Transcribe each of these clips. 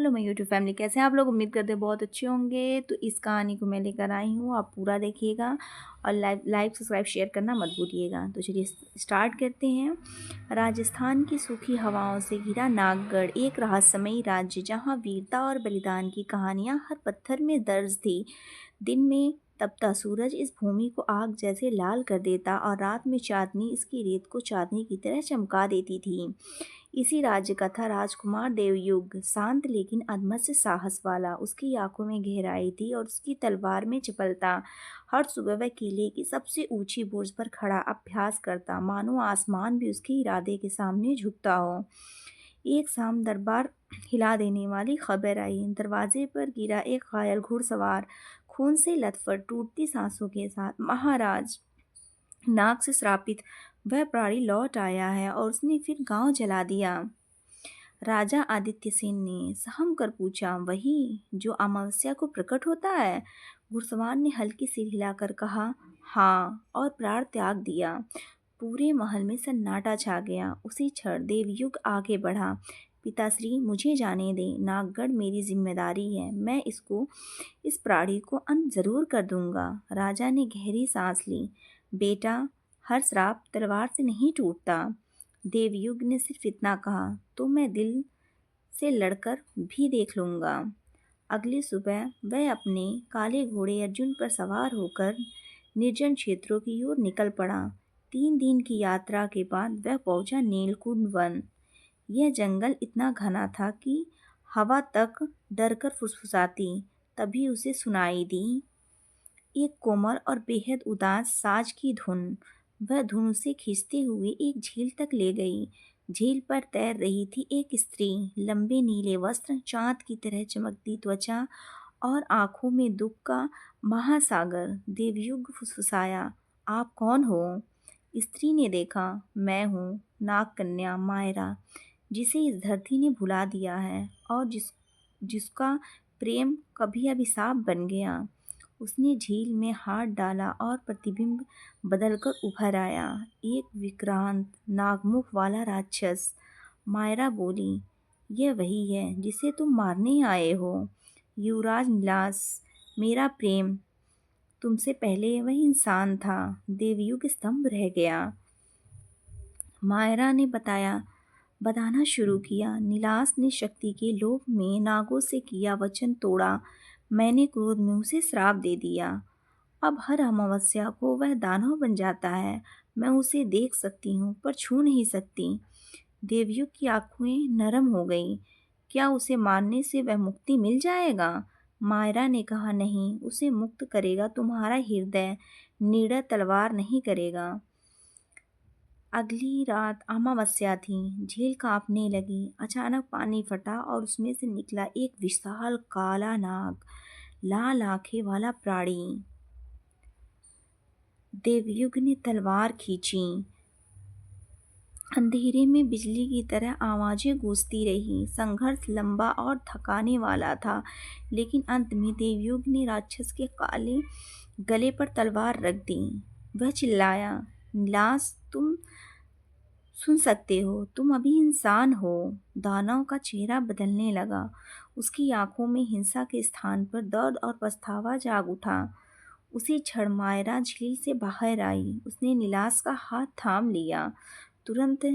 Hello मैं YouTube family, कैसे हैं आप लोग। उम्मीद करते हैं बहुत अच्छे होंगे। तो इस कहानी को मैं लेकर आई हूँ, आप पूरा देखिएगा और लाइक सब्सक्राइब शेयर करना मत भूलिएगा। तो चलिए स्टार्ट करते हैं। राजस्थान की सूखी हवाओं से घिरा नागगढ़ एक रहस्यमयी राज्य, जहाँ वीरता और बलिदान की कहानियाँ हर पत्थर में दर्ज थी। दिन में तपता सूरज इस भूमि को आग जैसे लाल कर देता और रात में चांदनी इसकी रेत को चांदनी की तरह चमका देती थी। इसी राज्य का था राजकुमार देवयुग, शांत लेकिन अदम्य साहस वाला। उसकी आंखों में गहराई थी और उसकी तलवार में चपलता। हर सुबह वह किले की सबसे ऊंची बुर्ज पर खड़ा अभ्यास करता, मानो आसमान भी उसके इरादे के सामने झुकता हो। एक शाम दरबार हिला देने वाली खबर आई। दरवाजे पर गिरा एक घायल घुड़सवार, खून से लथपथ टूटती सांसों के साथ। महाराज, नाग से श्रापित वह प्राणी लौट आया है और उसने फिर गांव जला दिया। राजा आदित्य सेन ने सहम कर पूछा, वही जो अमावस्या को प्रकट होता है? घुड़सवार ने हल्की सिर हिलाकर कहा, हाँ, और प्राण त्याग दिया। पूरे महल में सन्नाटा छा गया। उसी क्षण देवयुग आगे बढ़ा। पिताश्री, मुझे जाने दे। नागगढ़ मेरी जिम्मेदारी है। मैं इस प्राणी को अंत जरूर कर दूंगा। राजा ने गहरी सांस ली। बेटा, हर श्राप तलवार से नहीं टूटता। देवयुग ने सिर्फ इतना कहा, तो मैं दिल से लड़कर भी देख लूंगा। अगली सुबह वह अपने काले घोड़े अर्जुन पर सवार होकर निर्जन क्षेत्रों की ओर निकल पड़ा। 3 दिन की यात्रा के बाद वह पहुंचा नीलकुंड वन। यह जंगल इतना घना था कि हवा तक डर कर फुसफुसाती। तभी उसे सुनाई दी एक कोमल और बेहद उदास साज की धुन। वह धुन उसे खींचते हुए एक झील तक ले गई। झील पर तैर रही थी एक स्त्री, लंबे नीले वस्त्र, चांद की तरह चमकती त्वचा और आंखों में दुख का महासागर। देवयुग फुसफुसाया, आप कौन हो? स्त्री ने देखा, मैं हूँ नाग कन्या मायरा, जिसे इस धरती ने भुला दिया है और जिसका प्रेम कभी अभिशाप बन गया। उसने झील में हाथ डाला और प्रतिबिंब बदलकर उभर आया, एक विक्रांत नागमुख वाला राक्षस। मायरा बोली, यह वही है जिसे तुम मारने आए हो। युवराज नीलास, मेरा प्रेम तुमसे पहले वह इंसान था। देवयुग स्तंभ रह गया। मायरा ने बताना शुरू किया। नीलास ने शक्ति के लोभ में नागों से किया वचन तोड़ा। मैंने क्रोध में उसे श्राप दे दिया। अब हर अमावस्या को वह दानव बन जाता है। मैं उसे देख सकती हूँ पर छू नहीं सकती। देवयुग की आंखें नरम हो गईं। क्या उसे मारने से वह मुक्ति मिल जाएगा? मायरा ने कहा, नहीं, उसे मुक्त करेगा तुम्हारा हृदय, निर्दय तलवार नहीं करेगा। अगली रात अमावस्या थी। झील कांपने लगी। अचानक पानी फटा और उसमें से निकला एक विशाल काला नाग, लाल आंखें वाला प्राणी। देवयुग ने तलवार खींची। अंधेरे में बिजली की तरह आवाजें गूंजती रही। संघर्ष लंबा और थकाने वाला था, लेकिन अंत में देवयुग ने राक्षस के काले गले पर तलवार रख दी। वह चिल्लाया, नीलास, तुम सुन सकते हो? तुम अभी इंसान हो। दानव का चेहरा बदलने लगा। उसकी आंखों में हिंसा के स्थान पर दर्द और पछतावा जाग उठा। उसी क्षण मायरा झील से बाहर आई। उसने नीलास का हाथ थाम लिया। तुरंत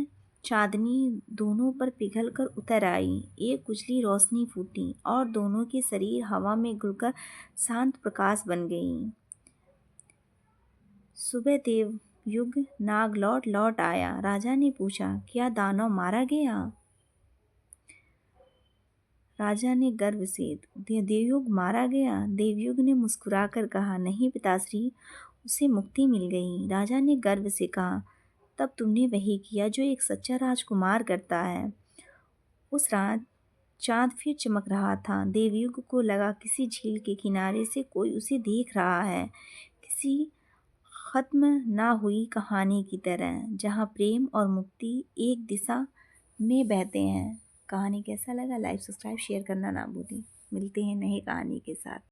चांदनी दोनों पर पिघल कर उतर आई। एक उजली रोशनी फूटी और दोनों के शरीर हवा में घुलकर शांत प्रकाश बन गई। सुबह देवयुग नाग लौट आया। राजा ने पूछा, क्या दानव मारा गया? राजा ने गर्व से, देवयुग मारा गया? देवयुग ने मुस्कुराकर कहा, नहीं पिताश्री, उसे मुक्ति मिल गई। राजा ने गर्व से कहा, तब तुमने वही किया जो एक सच्चा राजकुमार करता है। उस रात चांद फिर चमक रहा था। देवयुग को लगा किसी झील के किनारे से कोई उसे देख रहा है, किसी खत्म ना हुई कहानी की तरह, जहाँ प्रेम और मुक्ति एक दिशा में बहते हैं। कहानी कैसा लगा? लाइक सब्सक्राइब शेयर करना ना भूलें। मिलते हैं नई कहानी के साथ।